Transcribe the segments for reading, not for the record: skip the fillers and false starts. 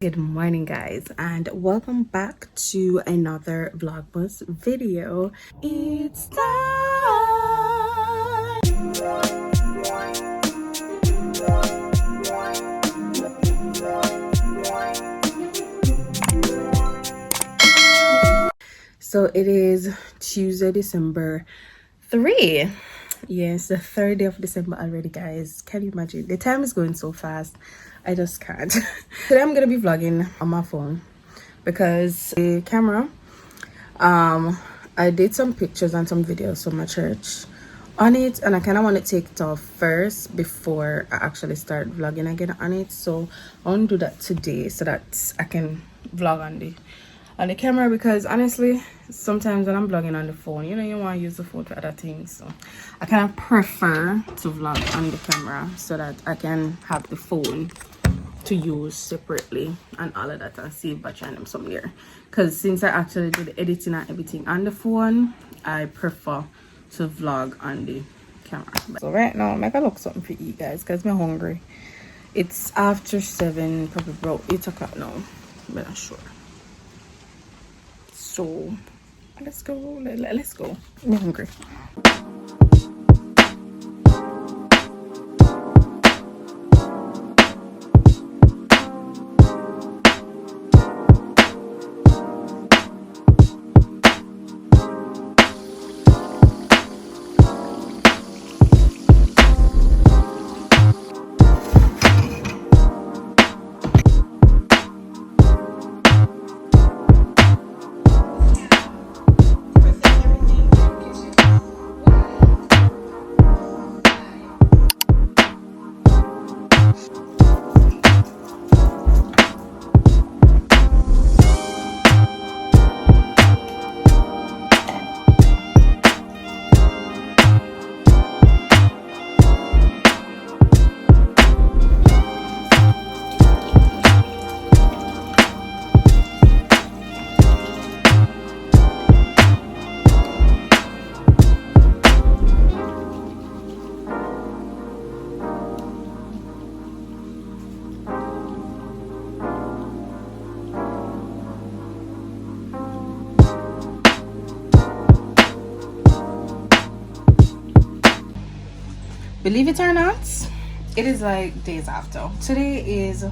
Good morning guys, and welcome back to another vlogmas video. It's time. So it is Tuesday, December 3. Yes, the 3rd day of December already, guys. Can you imagine? The time is going so fast. I just can't. Today I'm gonna be vlogging on my phone because the camera, I did some pictures and some videos from my church on it, and I kind of want to take it off first before I actually start vlogging again on it. So I want to do that today so that I can vlog on the camera, because honestly sometimes when I'm vlogging on the phone, you know, you want to use the phone for other things, so I kind of prefer to vlog on the camera so that I can have the phone to use separately and all of that and save battery and them somewhere, because since I actually do the editing and everything on the phone, I prefer to vlog on the camera. So right now I'm gonna look something for you guys because I'm hungry. It's after 7, probably about 8 o'clock now, I'm not sure. So let's go. Let's go. I'm hungry. Believe it or not, it is like days after. Today is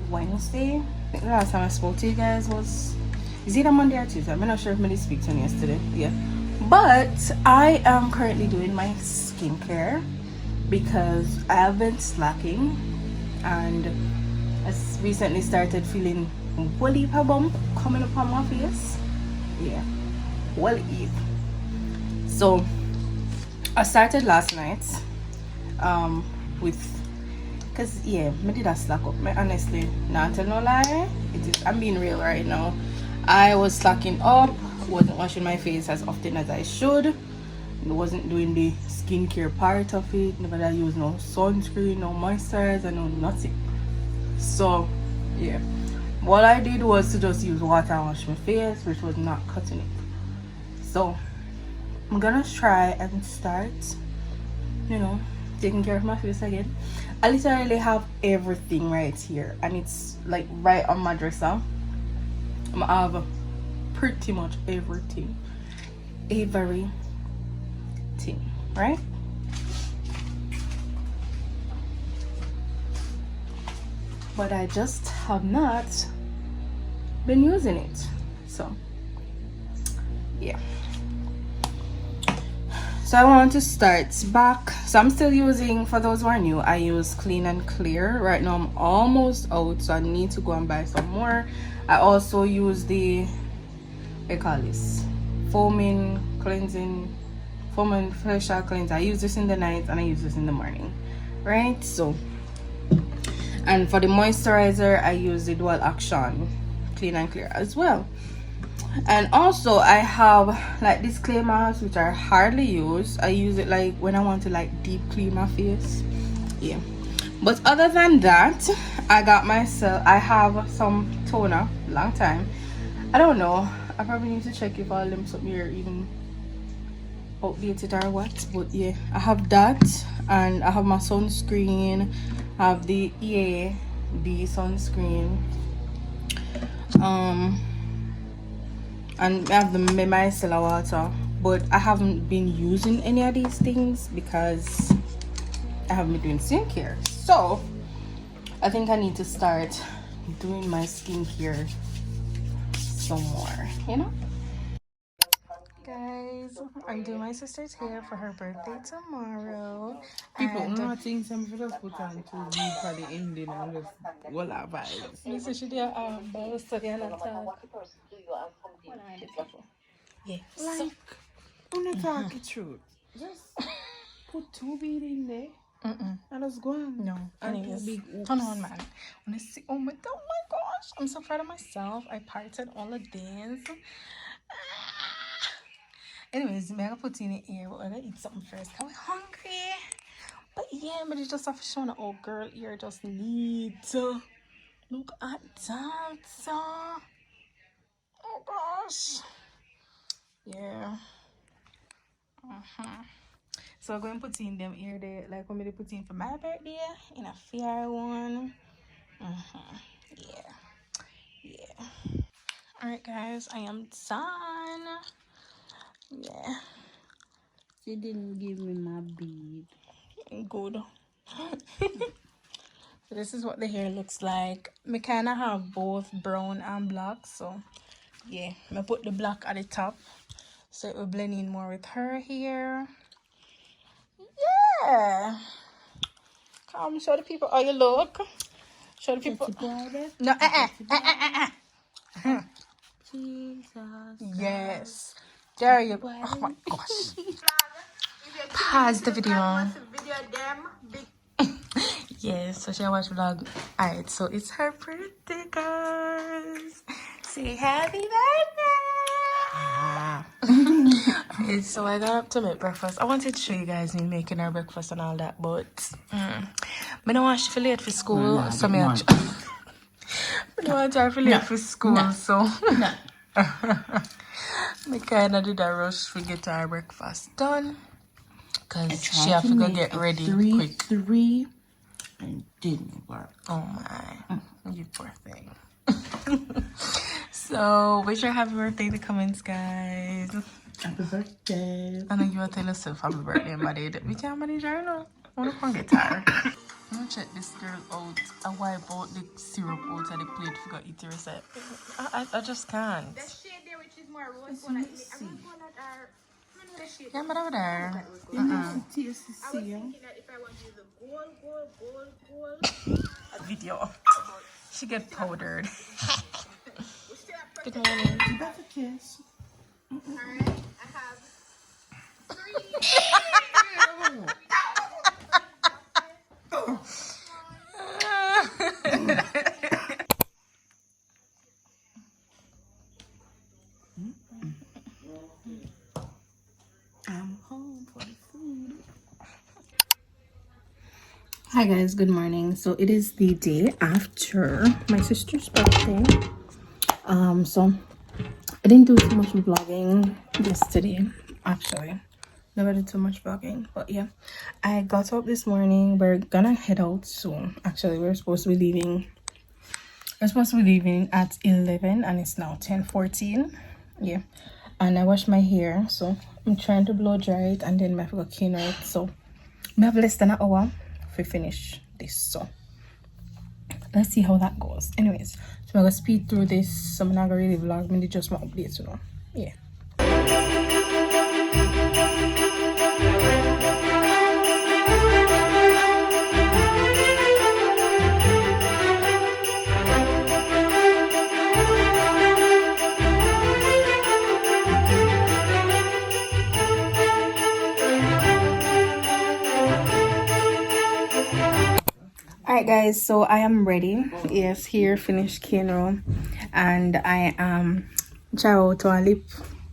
Wednesday. I think the last time I spoke to you guys was, is it a Monday or Tuesday? I'm not sure if I did speak to you yesterday. Yeah, but I am currently doing my skincare because I have been slacking, and I recently started feeling woolly bump coming up on my face. Yeah, woolly. So I started last night with, because yeah, me did a slack up. Me honestly, not tell no lie, it is, I'm being real right now. I was slacking up, wasn't washing my face as often as I should, wasn't doing the skincare part of it, never use no sunscreen, no moisturizer, no nothing. So yeah, what I did was to just use water and wash my face, which was not cutting it. So I'm gonna try and start, you know, taking care of my face again. I literally have everything right here, and it's like right on my dresser. I have pretty much everything, right? But I just have not been using it. So yeah, so I want to start back. So I'm still using, for those who are new, I use Clean and Clear. Right now I'm almost out, so I need to go and buy some more. I also use the, I call this foam and facial cleanser. I use this in the night and I use this in the morning, right? So, and for the moisturizer I use the Dual Action Clean and Clear as well. And also I have like this clay mask, which I hardly use. I use it like when I want to like deep clean my face. Yeah, but other than that, I got myself, I have some toner, long time, I don't know, I probably need to check if all them something here even outdated or what, but yeah, I have that, and I have my sunscreen. I have the EA, the sunscreen, And I have the micellar water, but I haven't been using any of these things because I haven't been doing skincare. So I think I need to start doing my skincare some more, you know. Guys, I'm doing my sister's hair for her birthday tomorrow. People not think some for just put on to leave for the ending and just all our vibes. This is the ball study and attack. Yeah. Like, I'm not talking truth. Just put 2 bead in there and just go on. No. And Anyways, big turn on, man. When I see, oh my gosh, I'm so proud of myself. I parted all of this. Anyways, I'm gonna put in the ear, but we're gonna eat something first. Cause we're hungry. But yeah, but it's just have to show the old girl ear just need to look at that. Oh gosh. Yeah. So I'm going to put in them ear there, like I'm going to put in for my birthday in a fair one. Yeah. Alright guys, I am done. Yeah. She didn't give me my bead. Good. So this is what the hair looks like. I kind of have both brown and black, so yeah, I put the black at the top so it will blend in more with her hair. Yeah. Come show the people how you look. Show the people. No, Jesus. Yes. There you go. Oh my gosh. Pause the video. Yes, so she watched vlog. Alright, so it's her birthday, guys. Say happy birthday. So I got up to make breakfast. I wanted to show you guys me making her breakfast and all that, but I don't want she feel late for school, so me I don't want her to feel late for school, so me kind of did a rush to get her breakfast done, because she have to go get ready quick. And didn't work. Oh my, you poor thing. So wish her happy birthday in the comments, guys. Happy birthday. I know you want to tell yourself happy birthday, buddy. We can't manage her now. I want to come get tired. I'm gonna check this girl out. I wipe out the syrup out of the plate. Forgot eat the recipe. I just can't. The shade there, which is more rose one, I'm gonna call that our. Yeah, but over there. You need to taste the I was thinking that if I want to use the gold. Video. She get powdered. We still have Good morning. You got the kiss. Alright, I have 3. I'm home for the food. Hi guys, good morning. So it is the day after my sister's birthday. So I didn't do too much vlogging yesterday, actually. Never did too much vlogging, but yeah, I got up this morning. We're gonna head out soon. Actually, we're supposed to be leaving at 11 and it's now 10:14. Yeah, and I washed my hair, so I'm trying to blow dry it and then I have to go clean it. So we have less than an hour to finish this, so let's see how that goes. Anyways, so I'm gonna speed through this, so I'm not gonna really vlog, maybe just my updates, you know. Yeah. Alright guys, so I am ready. Yes, here finished Keno, and I am chow to a lip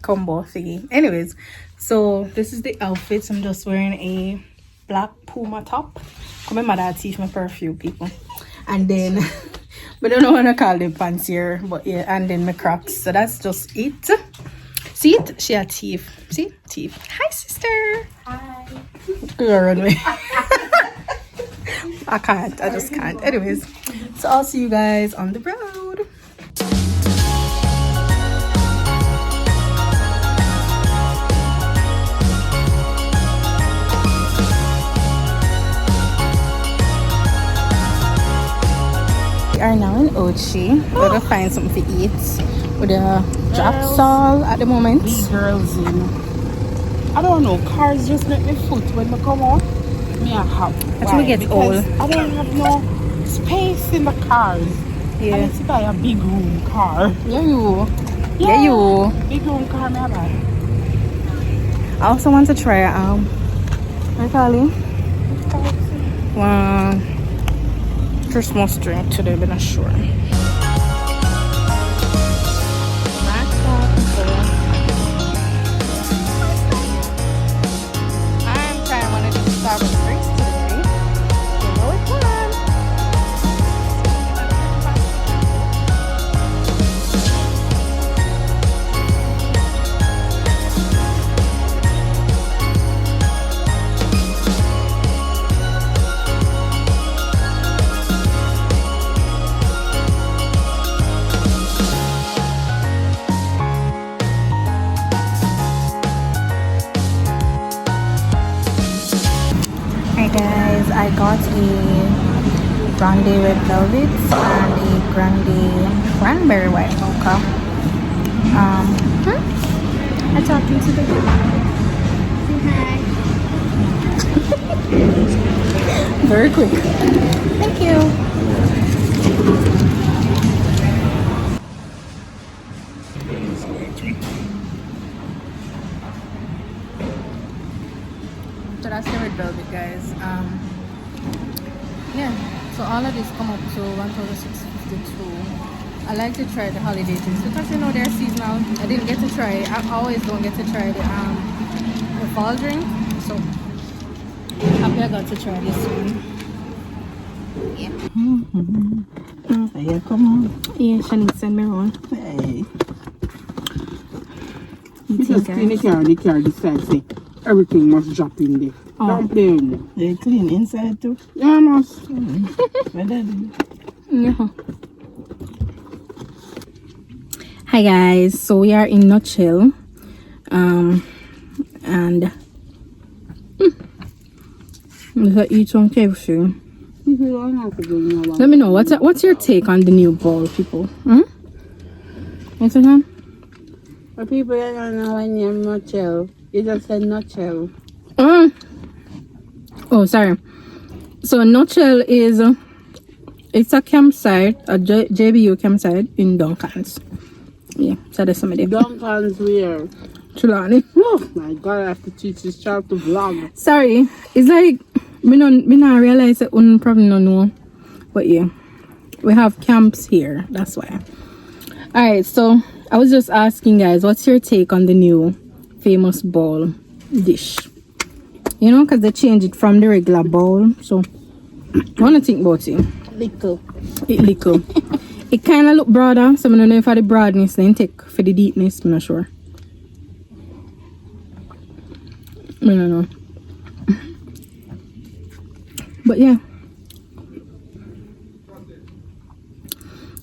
combo thingy. Anyways, so this is the outfit. I'm just wearing a black Puma top. Come on, mother teach my perfume people, and then but I don't know what I call them pants here, but yeah, and then my Crocs. So that's just it. See it? She had teeth. See teeth. Hi sister. Hi. Girl, run away. I just can't. Anyways, so I'll see you guys on the road. are now in Ochi. We're gonna find something to eat. With a drop all at the moment. These girls in. I don't know. Cars just make me foot when they come out. Me a hop. Until we get Because old. I don't have no space in the cars. Yeah. I need to buy a big room car. Yeah, you. Yeah, you. Big room car, me a buy. I also want to try what call it? Christmas drink today, but not sure. I'm trying one of these Starbucks drinks today. You know which one? Hi guys, I got a grande red velvet and a grande cranberry white mocha. I'm talking to the very quick. Thank you. So that's the red velvet, guys. Yeah, so all of this come up to 1,652. I like to try the holiday drinks because you know they're seasonal. I didn't get to try it. I always don't get to try the fall drink, so happy I got to try this one. Yeah. Yeah, come on. Yeah, Shanice send me one. Hey. You Because think, clean the car decide say everything must drop in there. Oh. Don't play with me. They clean inside too. Yeah, must. Yeah. Hi guys, so we are in Nutshell, and let's eat some KFC. Let me know what's your take on the new bowl, people. What's it on? For people that don't know when you're nutshell, you just said nutshell. Oh, sorry. So Nutshell is it's a campsite, a JBU campsite in Duncan's. Yeah, so that's somebody. Duncan's where? Trelawney. Oh my god, I have to teach this child to vlog. Sorry, it's like me not realize that one probably don't know, but yeah, we have camps here. That's why. All right, so I was just asking guys, what's your take on the new famous bowl dish? You know, because they changed it from the regular bowl. So, I want to think about it. Little. It kind of look broader, so I don't know if I the broadness then take for the deepness. I'm not sure. I don't know. But yeah.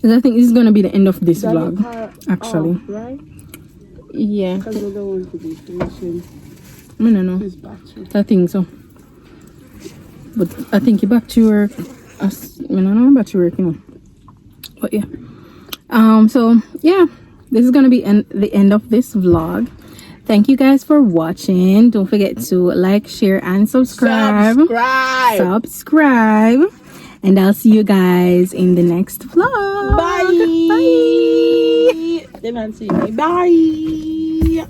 I think this is going to be the end of this vlog, actually. Off, right? Yeah. Because we don't want to be finishing I don't know. this battery. I think so. But I think your battery work. I don't know battery work, you know. But yeah. So yeah, this is gonna be the end of this vlog. Thank you guys for watching. Don't forget to like, share, and subscribe. Subscribe. And I'll see you guys in the next vlog. Bye. Bye. They might see me. Bye.